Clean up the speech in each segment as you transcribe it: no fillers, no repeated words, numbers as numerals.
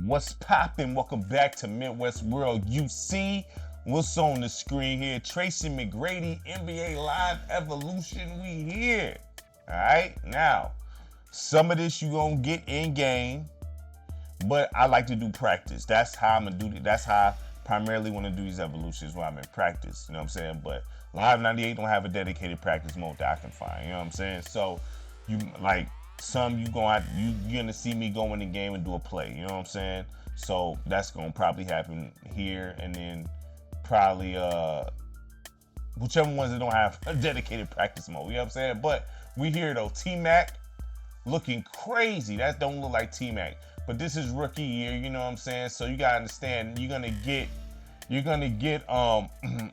What's poppin'? Welcome back to Midwest World UC. What's on the screen here? Tracy McGrady, NBA Live Evolution. We here. Alright? Now, some of this you gonna get in game, but I like to do practice. That's how I'm gonna do it. That's how I primarily want to do these evolutions when I'm in practice. You know what I'm saying? But Live 98 don't have a dedicated practice mode that I can find. You know what I'm saying? So you like some you're gonna see me go in the game and do a play. You know what I'm saying? So that's gonna probably happen here, and then probably whichever ones that don't have a dedicated practice mode. You know what I'm saying? But we here though. T-Mac looking crazy. That don't look like T-Mac. But this is rookie year, you know what I'm saying? So you gotta understand, you're gonna get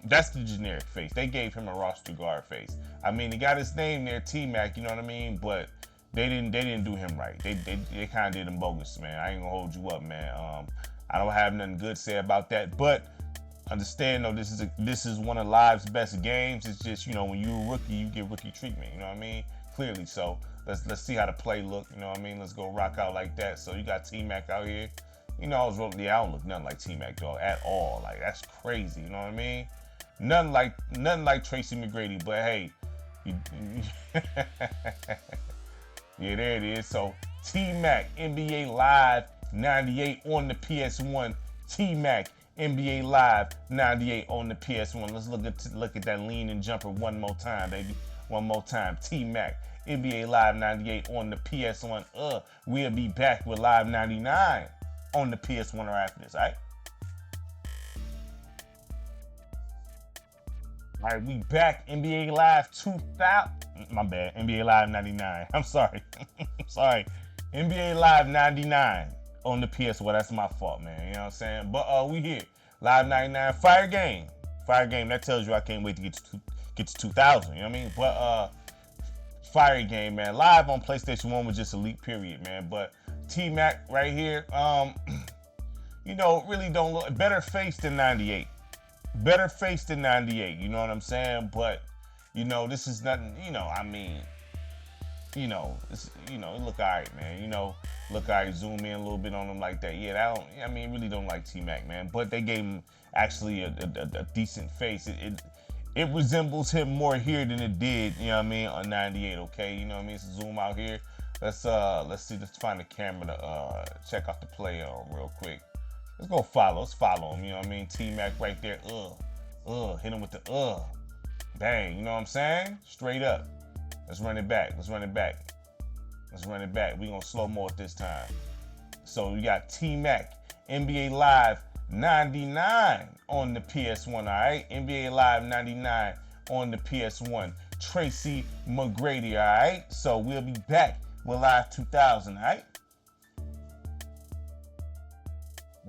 that's the generic face. They gave him a roster guard face. I mean, he got his name there, T-Mac, you know what I mean? But they didn't do him right. They kind of did him bogus, man. I ain't gonna hold you up, man. I don't have nothing good to say about that. But understand though, this is one of Live's best games. It's just, you know, when you're a rookie, you get rookie treatment. You know what I mean? Clearly. So let's see how the play look. You know what I mean? Let's go rock out like that. So you got T-Mac out here. You know, I don't look nothing like T-Mac, dog, at all. Like, that's crazy. You know what I mean? Nothing like Tracy McGrady. But hey, yeah, there it is. So T-Mac, NBA Live 98 on the PS1. T-Mac, NBA Live 98 on the PS1. Let's look at that lean and jumper one more time, baby. One more time. T-Mac, NBA Live 98 on the PS1. We'll be back with Live 99 on the PS1 or after this, alright? Alright, we back. NBA Live 2000. My bad. NBA Live 99. I'm sorry. Sorry. NBA Live 99 on the PS1. That's my fault, man. You know what I'm saying? But we here. Live 99. Fire game. Fire game. That tells you I can't wait to get to 2000. You know what I mean? But fire game, man. Live on PlayStation 1 was just elite, period, man. But T-Mac right here, you know, really don't look better face than 98. Better face than 98, you know what I'm saying? But, you know, this is nothing, you know, I mean, you know, it look all right, man. You know, look all right, zoom in a little bit on him like that. Yeah, really don't like T-Mac, man. But they gave him actually a decent face. It resembles him more here than it did, you know what I mean, on 98, okay? You know what I mean? So zoom out here. Let's find the camera to check out the play real quick. Let's go follow. Let's follow him, you know what I mean? T-Mac right there. Hit him with the bang, you know what I'm saying? Straight up. Let's run it back. Let's run it back. Let's run it back. We're gonna slow mo at this time. So we got T-Mac, NBA Live 99 on the PS1, all right? NBA Live 99 on the PS1. Tracy McGrady, all right? So we'll be back with Live 2000, all right?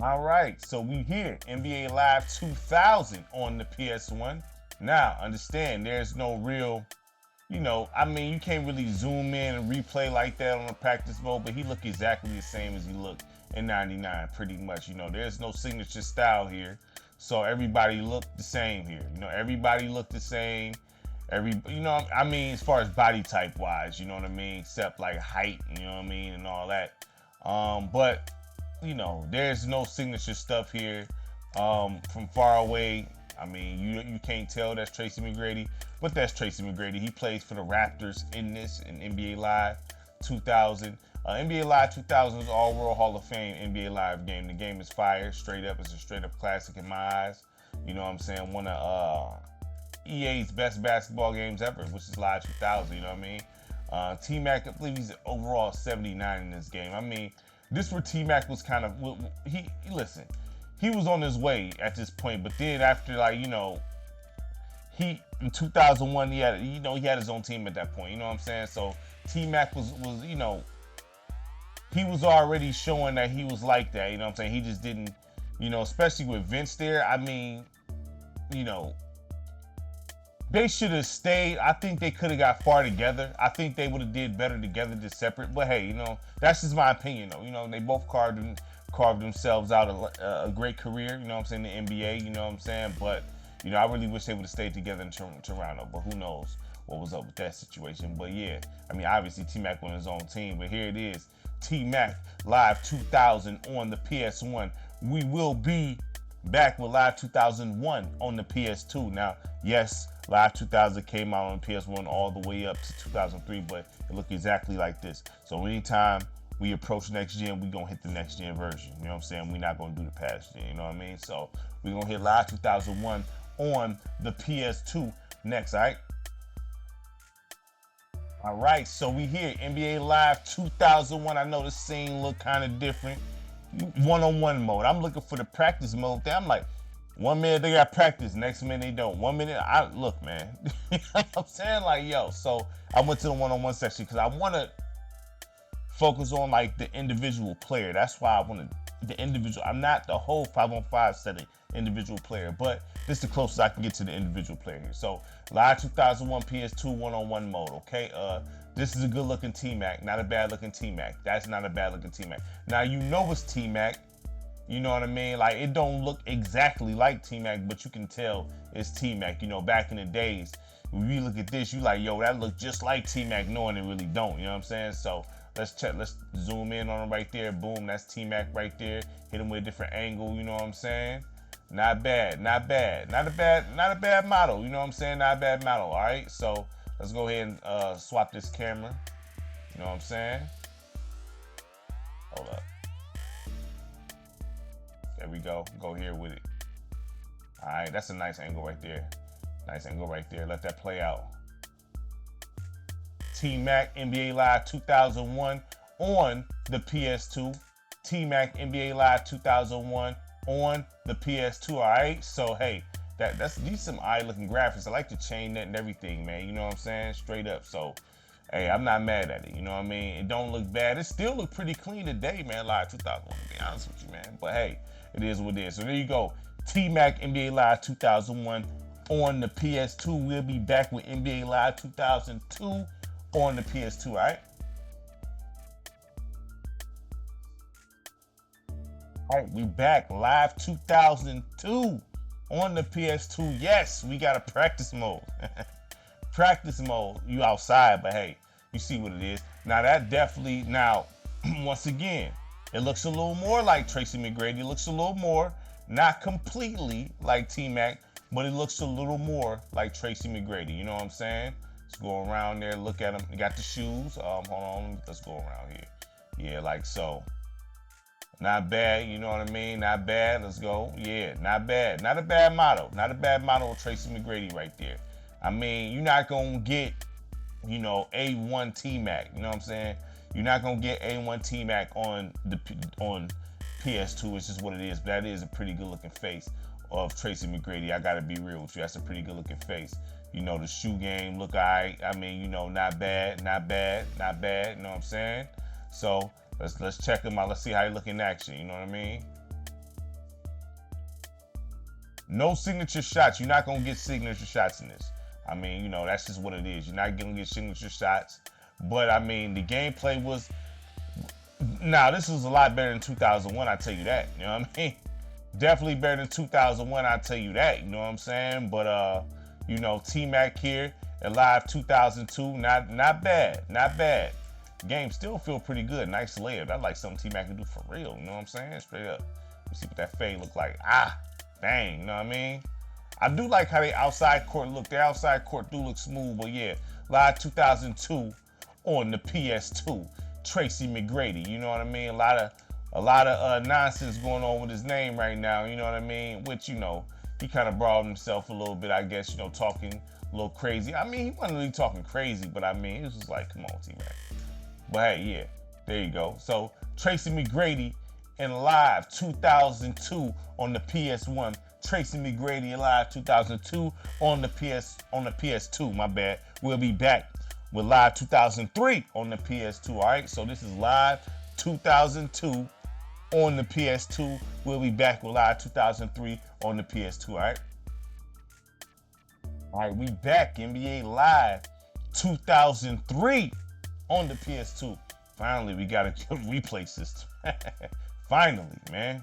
All right, so we here, NBA Live 2000 on the PS1. Now, understand, there's no real, you know, I mean, you can't really zoom in and replay like that on a practice mode, but he looked exactly the same as he looked in 99, pretty much. You know, there's no signature style here, so everybody looked the same here. You know, everybody looked the same. You know, I mean, as far as body type wise, you know what I mean, except like height, you know what I mean, and all that. But you know, there's no signature stuff here. From far away, I mean, you can't tell that's Tracy McGrady, but that's Tracy McGrady. He plays for the Raptors in NBA Live 2000. NBA Live 2000 is all-world Hall of Fame NBA Live game. The game is fire, straight up. It's a straight-up classic in my eyes. You know what I'm saying? One of EA's best basketball games ever, which is Live 2000, you know what I mean? T-Mac, I believe he's overall 79 in this game. I mean, this where T-Mac was kind of, listen, he was on his way at this point, but then after, like, you know, in 2001, he had his own team at that point, you know what I'm saying? So T-Mac was, you know, he was already showing that he was like that, you know what I'm saying? He just didn't, you know, especially with Vince there, I mean, you know, they should have stayed. I think they could have got far together. I think they would have did better together, just separate. But hey, you know, that's just my opinion, though. You know, they both carved themselves out a great career. You know what I'm saying? The NBA. You know what I'm saying? But you know, I really wish they would have stayed together in Toronto. But who knows what was up with that situation? But yeah, I mean, obviously T-Mac on his own team. But here it is. T-Mac Live 2000 on the PS1. We will be back with Live 2001 on the PS2. Now, yes, Live 2000 came out on PS1 all the way up to 2003, but it looked exactly like this. So anytime we approach next gen, we gonna hit the next gen version. You know what I'm saying? We're not gonna do the past gen, you know what I mean? So we're gonna hit Live 2001 on the PS2 next, all right? All right, so we here, NBA Live 2001. I know the scene look kind of different. One-on-one mode. I'm looking for the practice mode there. I'm like, 1 minute they got practice, next minute they don't. 1 minute, look, man. You know what I'm saying? Like, yo, so I went to the one-on-one section because I want to focus on like the individual player. That's why I wanted the individual. I'm not the whole 5-on-5 setting individual player, but this is the closest I can get to the individual player here. So Live 2001 PS2 one-on-one mode, okay? This is a good looking T-Mac, not a bad looking T-Mac. That's not a bad looking T-Mac. Now you know it's T-Mac, you know what I mean? Like it don't look exactly like T-Mac, but you can tell it's T-Mac. You know, back in the days, when you look at this, you like, yo, that look just like T-Mac, knowing it really don't, you know what I'm saying? So let's check, let's zoom in on him right there. Boom, that's T-Mac right there. Hit him with a different angle, you know what I'm saying? Not bad, not bad. Not a bad model, you know what I'm saying? Not a bad model, all right? So let's go ahead and swap this camera, you know what I'm saying? Hold up. There we go, go here with it. All right, that's a nice angle right there. Nice angle right there, let that play out. T-Mac NBA Live 2001 on the PS2. T-Mac NBA Live 2001 on the PS2, all right? So, hey, these some eye-looking graphics. I like the chain net and everything, man. You know what I'm saying? Straight up. So, hey, I'm not mad at it. You know what I mean? It don't look bad. It still look pretty clean today, man. Live 2001, to be honest with you, man. But, hey, it is what it is. So, there you go. T-Mac NBA Live 2001 on the PS2. We'll be back with NBA Live 2002 on the PS2, all right? All right, we back. Live 2002 on the PS2. Yes, we got a practice mode. Practice mode. You outside, but hey, you see what it is. Now that definitely, now, once again, it looks a little more like Tracy McGrady. It looks a little more, not completely like T-Mac, but it looks a little more like Tracy McGrady. You know what I'm saying? Let's go around there, look at him. You got the shoes. Hold on, let's go around here. Yeah, like so. Not bad, you know what I mean? Not bad, let's go. Yeah, not bad. Not a bad model. Not a bad model of Tracy McGrady right there. I mean, you're not gonna get, you know, A1 T-Mac, you know what I'm saying? You're not gonna get A1 T-Mac on PS2, it's just what it is. But that is a pretty good looking face of Tracy McGrady. I gotta be real with you, that's a pretty good looking face. You know, the shoe game look all right. I mean, you know, not bad, not bad, not bad, you know what I'm saying? So, let's check him out. Let's see how he look in action. You know what I mean? No signature shots. You're not gonna get signature shots in this. I mean, you know, that's just what it is. You're not gonna get signature shots. But I mean, the gameplay was. Now this was a lot better than 2001. I tell you that. You know what I mean? Definitely better than 2001. I tell you that. You know what I'm saying? But you know, T-Mac here at Live 2002. Not bad. Not bad. Game still feel pretty good. Nice layout. That's like something T-Mac can do for real. You know what I'm saying? Straight up. Let me see what that fade look like. Dang. You know what I mean? I do like how they outside court look. The outside court do look smooth. But yeah, Live 2002 on the PS2. Tracy McGrady. You know what I mean? A lot of nonsense going on with his name right now. You know what I mean? Which, you know, he kind of brought himself a little bit, I guess, you know, talking a little crazy. I mean, he wasn't really talking crazy, but I mean, it was just like, come on, T-Mac. But hey, yeah, there you go. So Tracy McGrady in Live 2002 on the PS1. Tracy McGrady in Live 2002 on the PS2. My bad. We'll be back with Live 2003 on the PS2. All right. So this is Live 2002 on the PS2. We'll be back with Live 2003 on the PS2. All right. All right. We back. NBA Live 2003. On the PS2. Finally, we got a good replay system. Finally, man.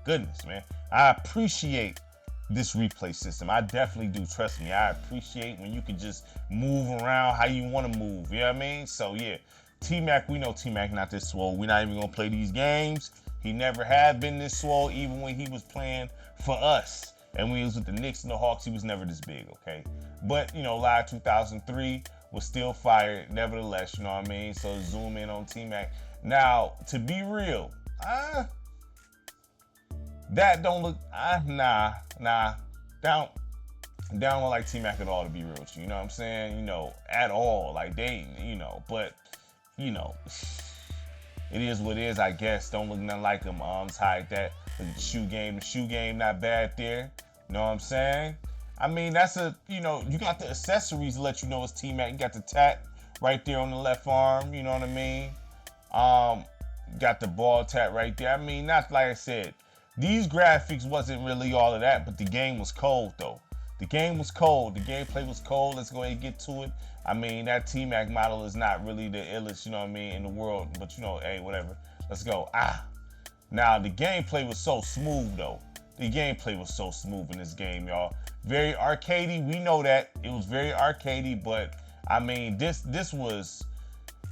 Goodness, man. I appreciate this replay system. I definitely do. Trust me. I appreciate when you can just move around how you want to move. You know what I mean? So, yeah. T-Mac, we know T-Mac not this swole. We're not even gonna play these games. He never had been this swole, even when he was playing for us. And when he was with the Knicks and the Hawks, he was never this big, okay? But, you know, Live 2003 was still fired, nevertheless, you know what I mean? So zoom in on T-Mac. Now, to be real, that don't look, nah. Don't look like T-Mac at all, to be real with you. You know what I'm saying? You know, at all. Like, they, you know, but, you know, it is what it is, I guess. Don't look nothing like him. It's hide that. Look at the shoe game. The shoe game not bad there. You know what I'm saying? I mean, that's a, you know, you got the accessories to let you know it's T-Mac. You got the tat right there on the left arm. You know what I mean? Got the ball tat right there. I mean, not like I said, these graphics wasn't really all of that, but the game was cold, though. The game was cold. The gameplay was cold. Let's go ahead and get to it. I mean, that T-Mac model is not really the illest, you know what I mean, in the world. But, you know, hey, whatever. Let's go. Now, the gameplay was so smooth, though. The gameplay was so smooth in this game, y'all. Very arcadey. We know that. It was very arcadey, but, I mean, this was,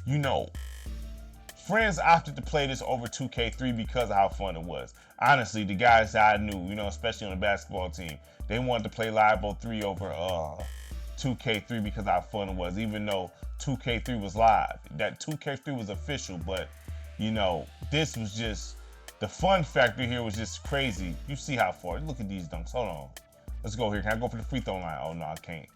you know, friends opted to play this over 2K3 because of how fun it was. Honestly, the guys that I knew, you know, especially on the basketball team, they wanted to play Live 03 over 2K3 because of how fun it was, even though 2K3 was live. That 2K3 was official, but, you know, this was just, the fun factor here was just crazy. You see how far, look at these dunks, hold on. Let's go here, can I go for the free throw line? Oh no, I can't.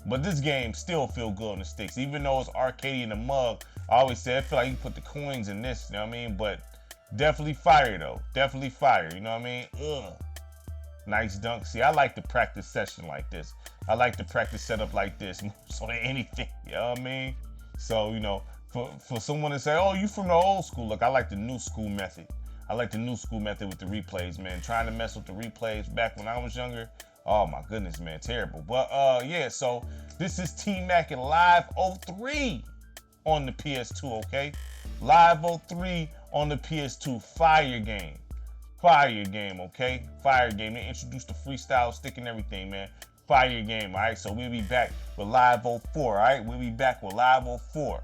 But this game still feel good on the sticks, even though it's arcadey in the mug. I always say, I feel like you put the coins in this, you know what I mean? But definitely fire though, definitely fire, you know what I mean? Ugh. Nice dunk. See, I like the practice session like this. I like the practice setup like this more so than anything, you know what I mean? So, you know, for someone to say, oh, you from the old school, look, I like the new school method. I like the new school method with the replays, man. Trying to mess with the replays back when I was younger, oh my goodness, man, terrible. But yeah, so this is T-Mac and Live 03 on the PS2, okay? Live 03 on the PS2, fire game. Fire game, okay? Fire game. They introduced the freestyle stick and everything, man. Fire game, all right? So we'll be back with Live 04, all right? We'll be back with Live 04.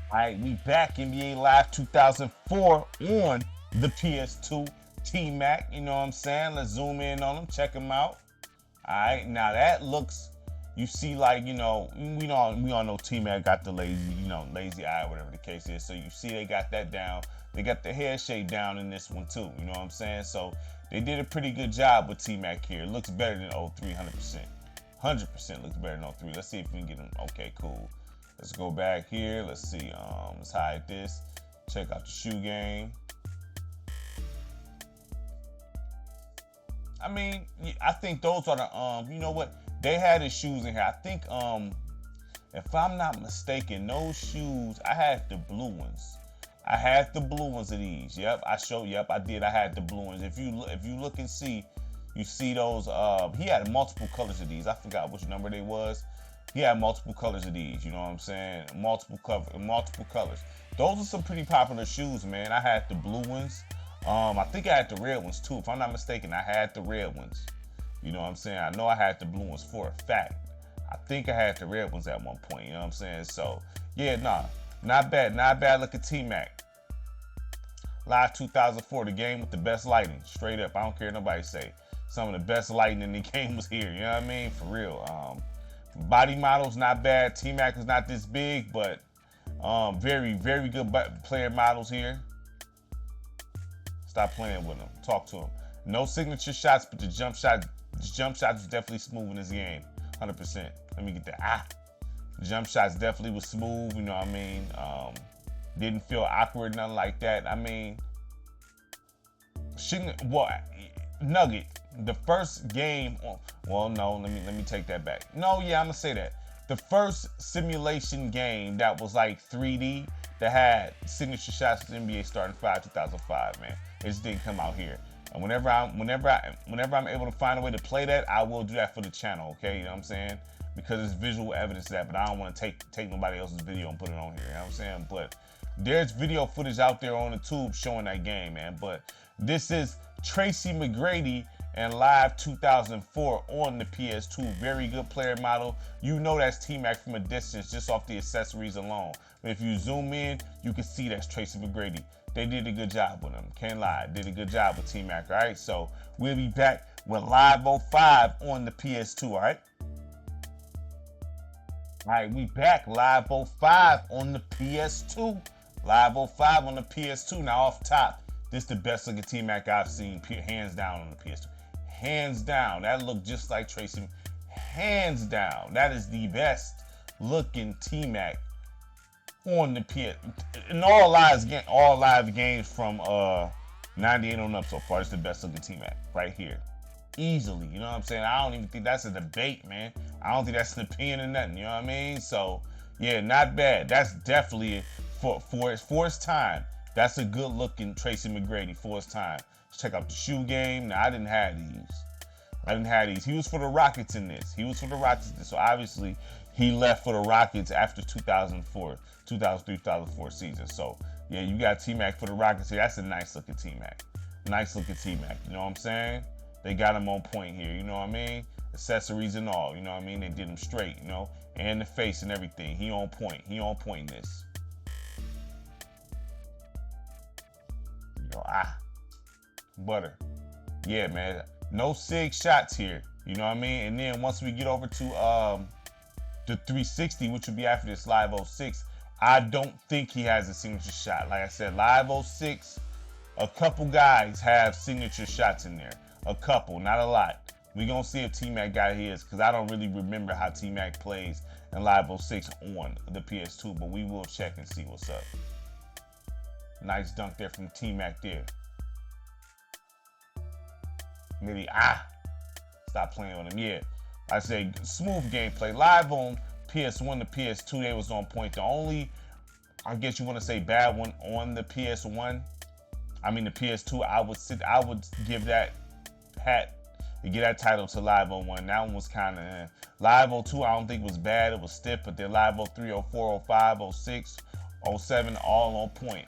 All right, we back NBA Live 2004 on the PS2. T-Mac, you know what I'm saying? Let's zoom in on him, check him out. All right, now that looks, you see, like, you know, we all know T-Mac got the lazy eye, whatever the case is. So you see they got that down. They got the hair shape down in this one too, you know what I'm saying? So they did a pretty good job with T-Mac here. It looks better than 03, 100%. 100% looks better than 03. Let's see if we can get him. Okay, cool. Let's go back here. Let's see. Let's hide this. Check out the shoe game. I mean, I think those are the you know what? They had his shoes in here. I think if I'm not mistaken, those shoes, I had the blue ones. I had the blue ones of these. Yep, I did. I had the blue ones. If you look and see, you see those. He had multiple colors of these. I forgot which number they was. He had multiple colors of these. You know what I'm saying? Multiple colors. Those are some pretty popular shoes, man. I had the blue ones. I think I had the red ones too. If I'm not mistaken, I had the red ones. You know what I'm saying? I know I had the blue ones for a fact. I think I had the red ones at one point. You know what I'm saying? So yeah, nah, not bad. Not bad. Look at T-Mac. Live 2004, the game with the best lighting. Straight up, I don't care what nobody say. Some of the best lighting in the game was here. You know what I mean? For real. Body models not bad. T-Mac is not this big, but very, very good player models here. Stop playing with him. Talk to him. No signature shots, but the jump shot was definitely smooth in this game. 100%. Let me get that. The jump shots definitely was smooth. You know what I mean? Didn't feel awkward, nothing like that. I mean, Nugget, the first game. Well, no, let me take that back. No, yeah, I'm gonna say that. The first simulation game that was like 3D that had signature shots in NBA starting 2005, man. It just didn't come out here. And whenever I'm able to find a way to play that, I will do that for the channel, okay? You know what I'm saying? Because it's visual evidence of that, but I don't want to take nobody else's video and put it on here, you know what I'm saying? But there's video footage out there on the tube showing that game, man. But this is Tracy McGrady and Live 2004 on the PS2. Very good player model. You know that's T-Mac from a distance just off the accessories alone. But if you zoom in, you can see that's Tracy McGrady. They did a good job with him. Can't lie. Did a good job with T-Mac, all right? So we'll be back with Live 05 on the PS2, all right? All right, we back. Live 05 on the PS2. Live 05 on the PS2. Now off top, this is the best looking T-Mac I've seen, hands down, on the PS2. Hands down. That looked just like Tracy. Hands down. That is the best looking T-Mac on the PS. In all live games from 98 on up so far, it's the best looking T-Mac right here. Easily, you know what I'm saying? I don't even think that's a debate, man. I don't think that's an opinion or nothing, you know what I mean? So, yeah, not bad. That's definitely, for its time, that's a good looking Tracy McGrady for its time. Let's check out the shoe game. Now, I didn't have these. He was for the Rockets in this. So obviously, he left for the Rockets after 2003, 2004 season. So, yeah, you got T-Mac for the Rockets here. That's a nice looking T-Mac. Nice looking T-Mac, you know what I'm saying? They got him on point here, you know what I mean? Accessories and all, you know what I mean? They did him straight, you know? And the face and everything. He on point. He on point in this. You know, butter. Yeah, man. No sig shots here. You know what I mean? And then once we get over to the 360, which would be after this Live 06, I don't think he has a signature shot. Like I said, Live 06, a couple guys have signature shots in there. A couple, not a lot. We're going to see if T-Mac got his, because I don't really remember how T-Mac plays in Live 06 on the PS2, but we will check and see what's up. Nice dunk there from T-Mac there. Maybe, stop playing with him. Yeah, I say smooth gameplay. Live on PS1 to PS2, they was on point. The only, I guess you want to say, bad one on the PS1, I mean the PS2, I would give that hat to get that title to Live 01. That one was kind of Live 02, I don't think was bad. It was stiff, but then Live 03, 04, 05, 06, 07, all on point,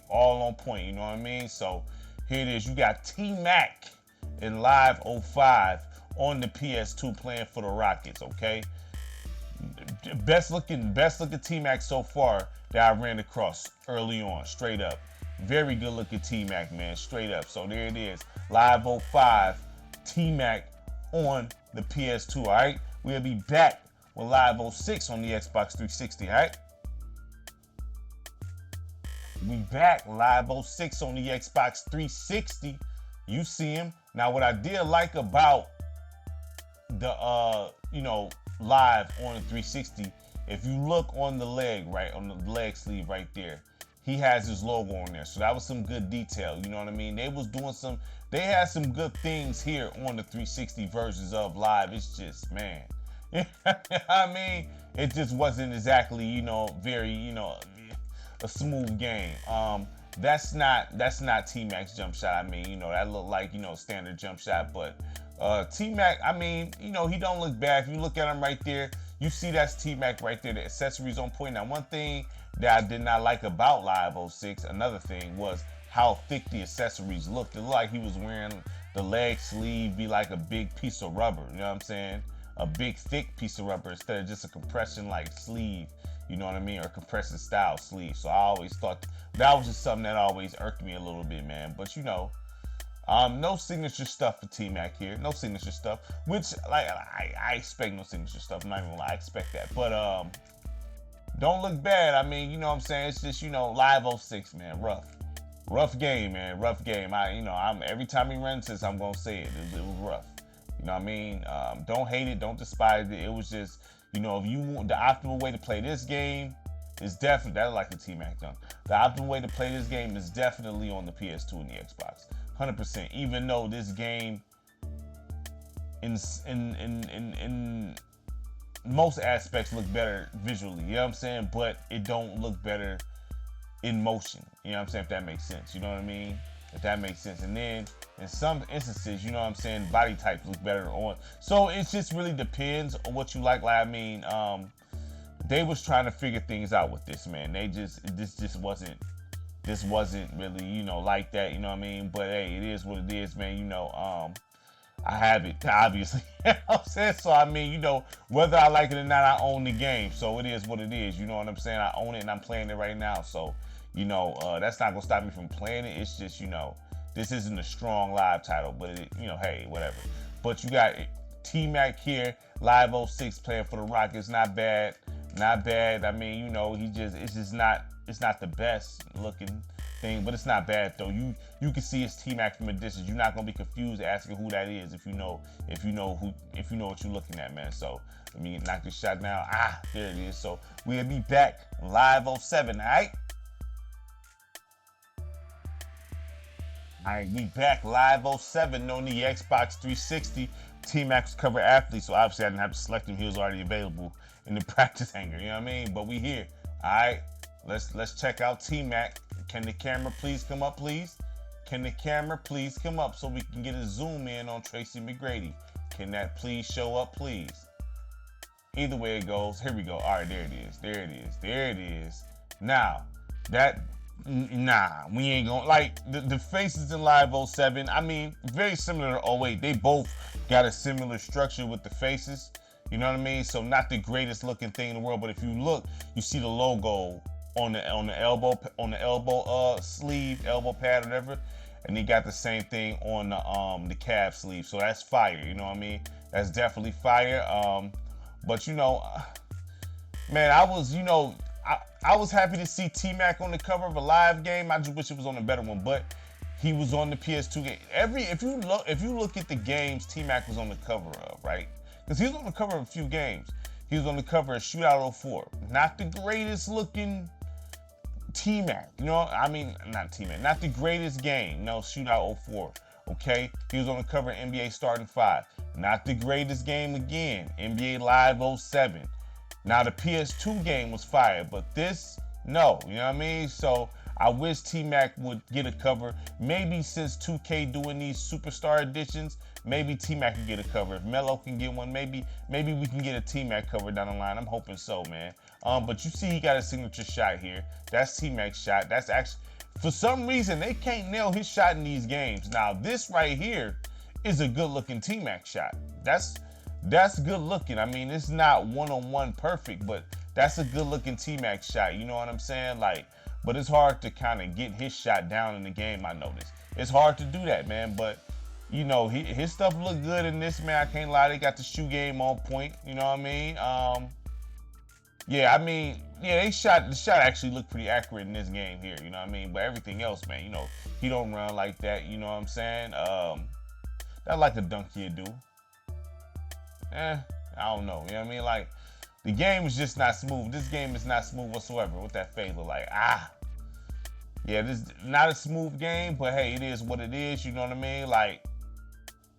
you know what I mean? So here it is. You got T-Mac in Live 05 on the PS2 playing for the Rockets, okay? Best looking T-Mac so far that I ran across early on, straight up. Very good looking T-Mac, man, straight up. So there it is, Live 05, T-Mac on the PS2, all right? We'll be back with Live 06 on the Xbox 360, all right? We back, Live 06 on the Xbox 360. You see him. Now, what I did like about the, Live on the 360, if you look on the leg, right, on the leg sleeve right there, he has his logo on there. So that was some good detail, you know what I mean? They had some good things here on the 360 versions of Live. It's just, man, I mean, it just wasn't exactly, very, a smooth game. That's not T-Mac's jump shot. I mean, that looked like, standard jump shot, but T-Mac, I mean, he don't look bad. If you look at him right there, you see that's T-Mac right there. The accessories on point. Now, one thing that I did not like about Live 06, another thing, was how thick the accessories looked. It looked like he was wearing the leg sleeve be like a big piece of rubber, you know what I'm saying? A big thick piece of rubber instead of just a compression like sleeve, you know what I mean? Or compression style sleeve. So I always thought that was just something that always irked me a little bit, man. But no signature stuff for T-Mac here. No signature stuff, which I expect no signature stuff. I'm not even gonna lie, I expect that. But don't look bad. I mean, you know what I'm saying? It's just, Live 06, man, rough game, man, rough game. I'm every time he runs this, I'm gonna say it. It was rough. You know what I mean? Don't hate it, don't despise it. It was just, if you want the optimal way to play this game, is definitely, that's like the T-Mac dunk. The optimal way to play this game is definitely on the PS2 and the Xbox, 100%. Even though this game, in most aspects, look better visually, you know what I'm saying? But it don't look better in motion, you know what I'm saying? If that makes sense, you know what I mean? If that makes sense. And then in some instances, you know what I'm saying, body types look better on. So it just really depends on what you like. Like, I mean, they was trying to figure things out with this, man. This wasn't really, like that, you know what I mean? But hey, it is what it is, man. I have it, obviously. You know what I'm saying? So, I mean, whether I like it or not, I own the game. So, it is what it is. You know what I'm saying? I own it and I'm playing it right now. So, that's not going to stop me from playing it. It's just, this isn't a strong live title, but, hey, whatever. But you got T-Mac here, Live 06 playing for the Rockets. Not bad. Not bad. I mean, it's not the best looking thing, but it's not bad though. You can see it's T-Mac from a distance. You're not gonna be confused asking who that is if you know what you're looking at, man. So let me knock this shot down. There it is. So we'll be back Live 07, all right? All right, we back Live 07 on the Xbox 360. T-Mac was cover athlete, so obviously I didn't have to select him. He was already available in the practice hangar, you know what I mean? But we here. All right, let's check out T-Mac. Can the camera please come up, please? Can the camera please come up so we can get a zoom in on Tracy McGrady? Can that please show up, please? Either way it goes, here we go. All right, there it is. There it is. There it is. Now, we ain't gonna, like, the faces in Live 07, I mean, very similar to 08. They both got a similar structure with the faces. You know what I mean? So not the greatest looking thing in the world, but if you look, you see the logo on the elbow sleeve, elbow pad, whatever, and he got the same thing on the calf sleeve. So that's fire. You know what I mean? That's definitely fire. But man, I was happy to see T-Mac on the cover of a live game. I just wish it was on a better one, but he was on the PS2 game. If you look at the games T-Mac was on the cover of, right? Because he was on the cover of a few games. He was on the cover of Shootout 04. Not the greatest looking T-Mac, not T-Mac, not the greatest game. No, Shootout 04, okay? He was on the cover of NBA Starting 5. Not the greatest game again, NBA Live 07. Now, the PS2 game was fire, but this, no, you know what I mean? So, I wish T-Mac would get a cover. Maybe since 2K doing these Superstar editions, maybe T-Mac can get a cover. If Melo can get one, maybe we can get a T-Mac cover down the line. I'm hoping so, man. But you see he got a signature shot here. That's T-Mac's shot. That's actually, for some reason, they can't nail his shot in these games. Now, this right here is a good-looking T-Mac shot. That's good looking. I mean, it's not one-on-one perfect, but that's a good-looking T-Mac shot. You know what I'm saying? Like, but it's hard to kind of get his shot down in the game, I noticed. It's hard to do that, man, but his stuff looked good in this, man. I can't lie. They got the shoe game on point. You know what I mean? The shot actually looked pretty accurate in this game here. You know what I mean? But everything else, man, he don't run like that. You know what I'm saying? That like a dunk he'd do. I don't know. You know what I mean? Like, the game is just not smooth. This game is not smooth whatsoever. What that fade look like? Yeah, this is not a smooth game, but hey, it is what it is. You know what I mean? Like,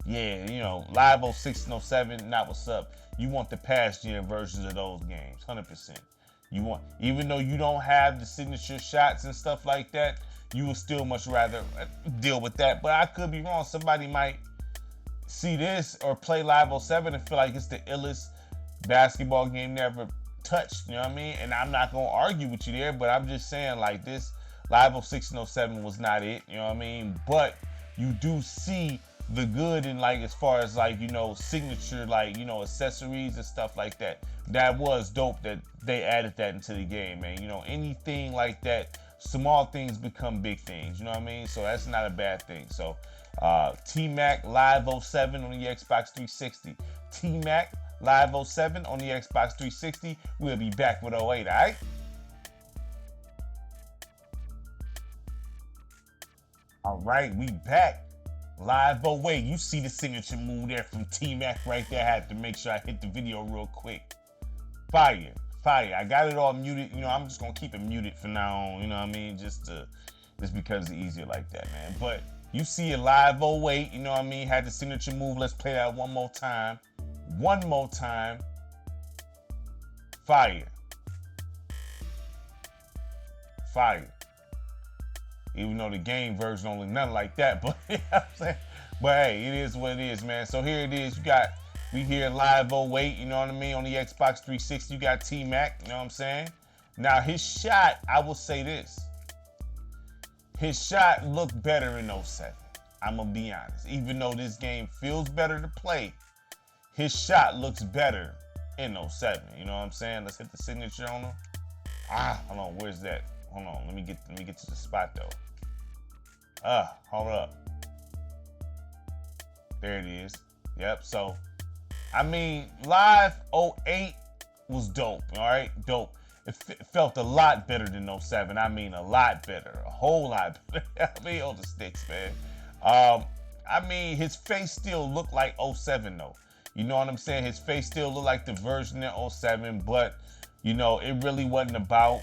yeah, Live 06 and 07, not what's up. You want the past gen versions of those games, 100%. You want, even though you don't have the signature shots and stuff like that, you would still much rather deal with that. But I could be wrong. Somebody might see this or play Live 07 and feel like it's the illest basketball game never touched. You know what I mean? And I'm not gonna argue with you there, but I'm just saying, like, this Live 06 and 07 was not it. You know what I mean? But you do see the good in, like, as far as, like, signature, like, accessories and stuff like that. That was dope that they added that into the game, man. Anything like that, small things become big things. You know what I mean? So that's not a bad thing. So T-Mac Live 07 on the Xbox 360. T-Mac Live 07 on the Xbox 360. We'll be back with 08, all right? All right, we back. Live 08. You see the signature move there from T-Mac right there. I had to make sure I hit the video real quick. Fire. I got it all muted. I'm just going to keep it muted from now on. You know what I mean? Just because it's easier like that, man. But you see it Live 08. You know what I mean? Had the signature move. Let's play that one more time. One more time. Fire. Even though the game version don't look nothing like that, but you know what I'm saying? But hey, it is what it is, man. So here it is. We here Live 08, you know what I mean? On the Xbox 360, you got T-Mac, you know what I'm saying? Now his shot, I will say this. His shot looked better in 07. I'm gonna be honest. Even though this game feels better to play, his shot looks better in '07. You know what I'm saying? Let's hit the signature on him. Hold on, where's that? Hold on, let me get to the spot though. Hold up. There it is. Yep. So, I mean, live '08 was dope. All right, dope. It felt a lot better than '07. I mean, a lot better, a whole lot better. I mean, on the sticks, man. I mean, his face still looked like '07 though. You know what I'm saying? His face still looked like the version in '07, but you know, it really wasn't about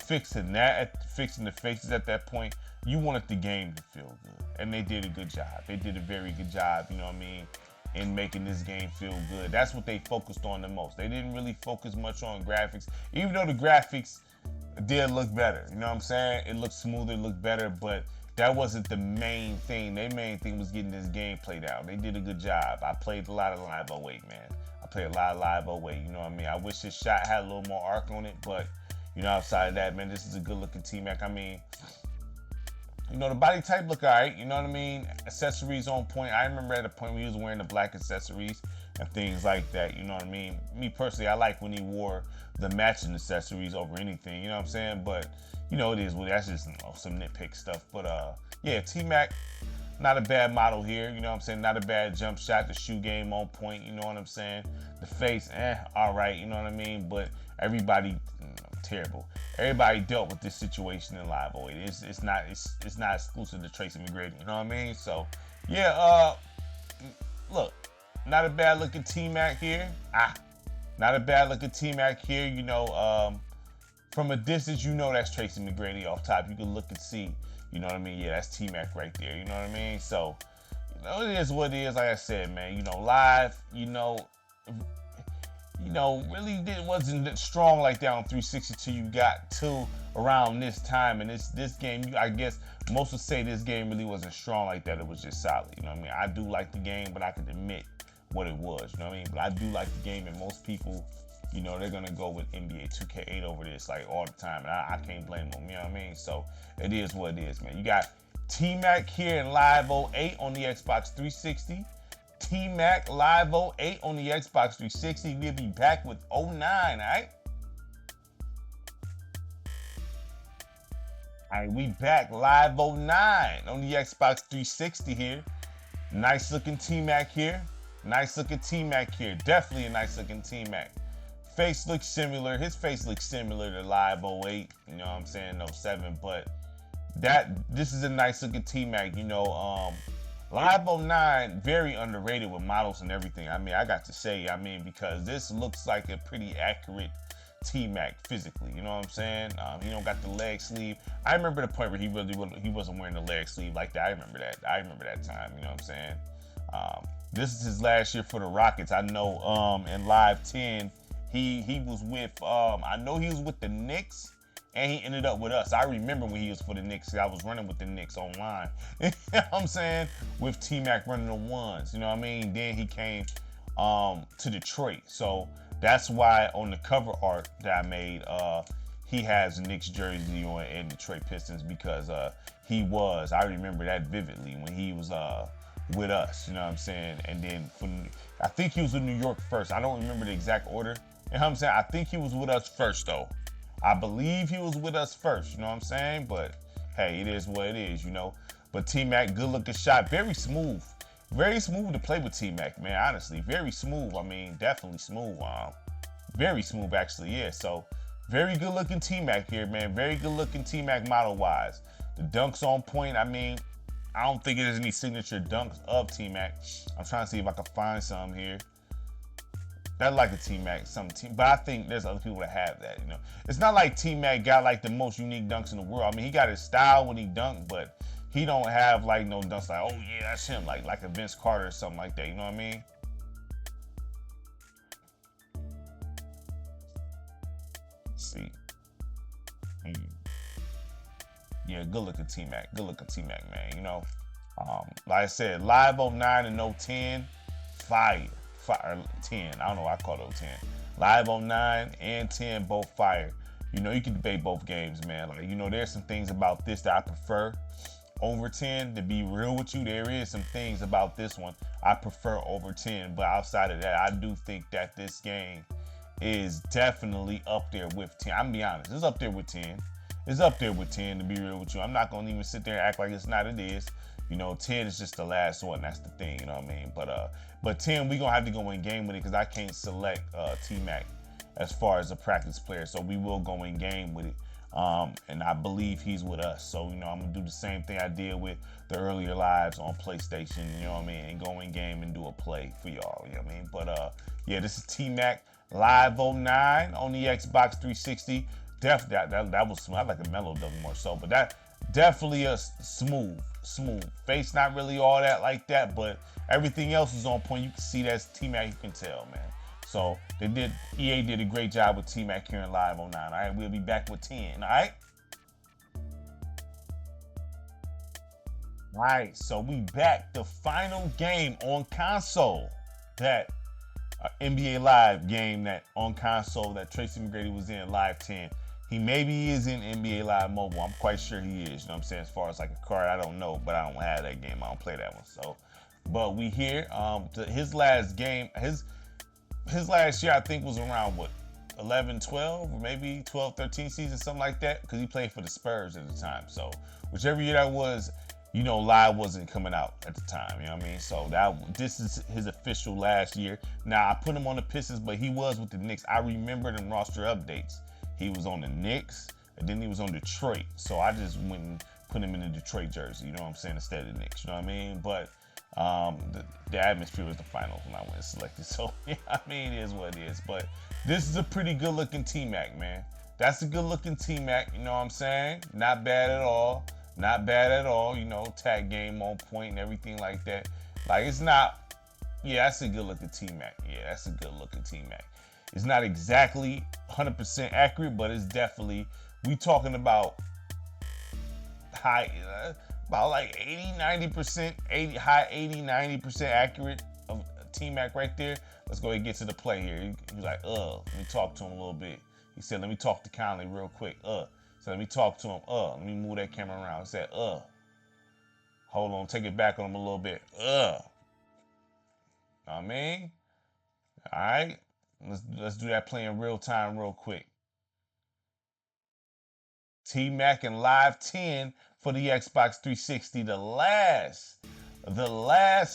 fixing that, fixing the faces at that point. You wanted the game to feel good, and they did a good job. They did a very good job, you know what I mean, in making this game feel good. That's what they focused on the most. They didn't really focus much on graphics, even though the graphics did look better. You know what I'm saying? It looked smoother, it looked better, but that wasn't the main thing. Their main thing was getting this gameplay down. They did a good job. I played a lot of Live 08, man. I played a lot of Live 08, you know what I mean? I wish his shot had a little more arc on it, but, you know, outside of that, man, this is a good-looking T-Mac. I mean, you know, the body type look all right, you know what I mean? Accessories on point. I remember at a point when he was wearing the black accessories and things like that, you know what I mean? Me personally, I like when he wore the matching accessories over anything, you know what I'm saying? But, you know, it is what that's just, you know, some nitpick stuff. But yeah, T-Mac, not a bad model here, you know what I'm saying? Not a bad jump shot, the shoe game on point, you know what I'm saying? The face, all right, you know what I mean? But everybody, you know, terrible. Everybody dealt with this situation in Live 08. It's not exclusive to Tracy McGrady, you know what I mean? So yeah, look, not a bad looking T-Mac here. Not a bad looking T-Mac here, you know, from a distance, you know that's Tracy McGrady off top. You can look and see, you know what I mean? Yeah, that's T-Mac right there, you know what I mean? So, you know, it is what it is, like I said, man. You know, live, really wasn't strong like that on 360 till you got to around this time. And this game, I guess most would say this game really wasn't strong like that. It was just solid, you know what I mean? I do like the game, but I can admit what it was, you know what I mean? But I do like the game, and most people, you know, they're gonna go with NBA 2K8 over this like all the time, and I can't blame them, you know what I mean? So it is what it is, man. You got T-Mac here in Live 08 on the Xbox 360. T-Mac Live 08 on the Xbox 360. We'll be back with 09, all right? All right, we back Live 09 on the Xbox 360 here. Nice looking T-Mac here. Nice looking T-Mac here. Definitely a nice looking T-Mac. Face looks similar. His face looks similar to Live 08, you know what I'm saying, 07, but this is a nice looking T-Mac, you know. Live 09, very underrated with models and everything. I mean, I got to say, I mean, because this looks like a pretty accurate T-Mac physically, you know what I'm saying? He don't got the leg sleeve. I remember the point where he wasn't wearing the leg sleeve like that. I remember that time, you know what I'm saying? This is his last year for the Rockets. I know in Live 10, he was with, I know he was with the Knicks, and he ended up with us. I remember when he was for the Knicks. I was running with the Knicks online. You know what I'm saying? With T-Mac running the ones, you know what I mean? Then he came to Detroit. So that's why on the cover art that I made, he has Knicks jersey on and Detroit Pistons, because I remember that vividly when he was with us, you know what I'm saying? And then I think he was in New York first. I don't remember the exact order. You know what I'm saying? I think he was with us first though. I believe he was with us first, you know what I'm saying? But hey, it is what it is, you know. But T-Mac, good looking shot, very smooth. Very smooth to play with T-Mac, man, honestly. Very smooth, I mean, definitely smooth. Very smooth, actually, yeah. So, very good looking T-Mac here, man. Very good looking T-Mac model-wise. The dunks on point, I mean, I don't think there's any signature dunks of T-Mac. I'm trying to see if I can find some here. That's like a T-Mac, but I think there's other people that have that, you know. It's not like T-Mac got like the most unique dunks in the world. I mean, he got his style when he dunked, but he don't have like no dunks like, oh yeah, that's him, like a Vince Carter or something like that, you know what I mean? Let's see. Yeah, good looking T-Mac, man, you know. Like I said, Live 09 and 010, fire 10. I don't know why I call it 010. Live 09 and 10, both fire. You know, you can debate both games, man. Like, you know, there's some things about this that I prefer. over 10. To be real with you, there is some things about this one I prefer over 10. But outside of that, I do think that this game is definitely up there with 10. I'm gonna be honest, it's up there with 10. It's up there with 10, to be real with you. I'm not gonna even sit there and act like it's not. It is. 10 is just the last one. That's the thing, you know what I mean? But 10, we gonna have to go in game with it because I can't select T-Mac as far as a practice player. So we will go in game with it. And I believe he's with us. So, I'm gonna do the same thing I did with the earlier lives on PlayStation, you know what I mean? And go in game and do a play for y'all, you know what I mean? But yeah, this is T-Mac Live 09 on the Xbox 360. That was smooth. I like a mellow double more so, but that definitely a smooth. Face not really all that like that, but everything else is on point. You can see that's T-Mac, you can tell, man. So EA did a great job with T-Mac here in Live 09. All right, we'll be back with 10. All right. All right, so we back. The final game on console, that NBA Live game that on console that Tracy McGrady was in, Live 10. He maybe is in NBA Live Mobile. I'm quite sure he is. You know what I'm saying? As far as like a card, I don't know, but I don't have that game. I don't play that one. So, but we here. His last game, his last year, I think, was around 11, 12, or maybe 12, 13 season, something like that, because he played for the Spurs at the time. So whichever year that was, Live wasn't coming out at the time, you know what I mean? So this is his official last year. Now, I put him on the Pistons, but he was with the Knicks. I remember them roster updates. He was on the Knicks, and then he was on Detroit. So I just went and put him in the Detroit jersey, you know what I'm saying, instead of the Knicks, you know what I mean? But the atmosphere was the final when I went and selected. So, yeah, I mean, it is what it is. But this is a pretty good-looking T-Mac, man. That's a good-looking T-Mac, you know what I'm saying? Not bad at all. Not bad at all, tag game on point and everything like that. Like, it's not, yeah, that's a good-looking T-Mac. Yeah, that's a good-looking T-Mac. It's not exactly 100% accurate, but it's definitely, we talking about about like 80, 90%, high 80, 90% accurate of T-Mac right there. Let's go ahead and get to the play here. He was like, let me talk to him a little bit. He said, let me talk to Conley real quick. So let me talk to him. Let me move that camera around. He said, hold on, take it back on him a little bit. Know what I mean? All right. Let's do that play in real time real quick. T-Mac and Live 10 for the Xbox 360. The last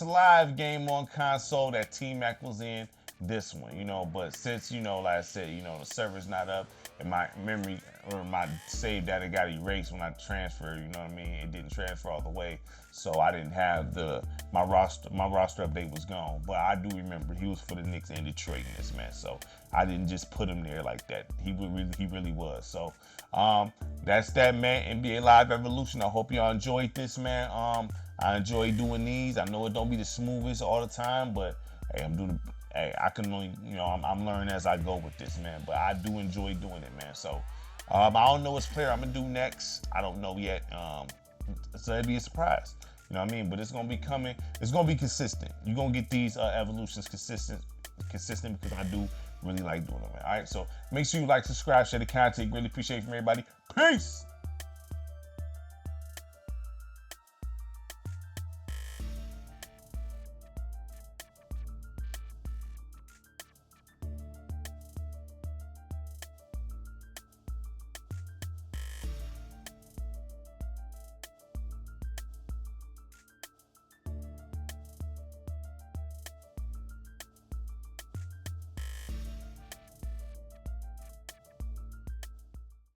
live game on console that T-Mac was in, this one, but since, like I said, the server's not up and my memory or my save data got erased when I transferred, you know what I mean? It didn't transfer all the way. So I didn't have my roster update was gone. But I do remember he was for the Knicks and Detroit in this, man. So I didn't just put him there like that. He really was. So that's that, man. NBA Live Evolution. I hope y'all enjoyed this, man. I enjoy doing these. I know it don't be the smoothest all the time, but hey, I can only, I'm learning as I go with this, man. But I do enjoy doing it, man. So I don't know which player I'm gonna do next. I don't know yet. So it'd be a surprise. You know what I mean? But it's gonna be coming. It's gonna be consistent. You're gonna get these evolutions consistent because I do really like doing them, man. All right. So make sure you like, subscribe, share the content. Really appreciate it from everybody. Peace.